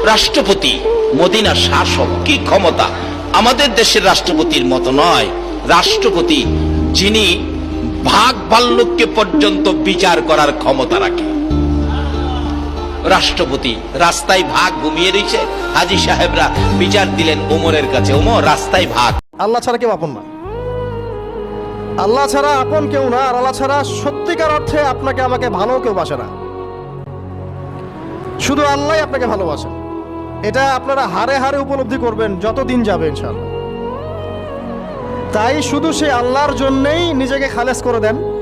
রাষ্ট্রপতি মদিনার শাসক, কি ক্ষমতা! আমাদের দেশের রাষ্ট্রপতির মতো নয়। রাষ্ট্রপতি যিনি ভাগ ভাল্লুককে পর্যন্ত বিচার করার ক্ষমতা রাখে। রাষ্ট্রপতি রাস্তায় ভাগ ঘুমিয়ে রয়েছে, হাজী সাহেবরা বিচার দিলেন ওমরের কাছে, ওমর রাস্তায় ভাগ। আল্লাহ ছাড়া কেউ আপন না, আল্লাহ ছাড়া আপন কেউ না, আর আল্লাহ ছাড়া সত্যিকার অর্থে আপনাকে আমাকে ভালো কেউ বাসে না। শুধু আল্লাহ আপনাকে ভালোবাসেন। এটা আপনারা হারে হারে উপলব্ধি করবেন যত দিন যাবে ইনশাআল্লাহ। তাই শুধু সেই আল্লাহর জন্যেই নিজেকে খালেস করে দেন।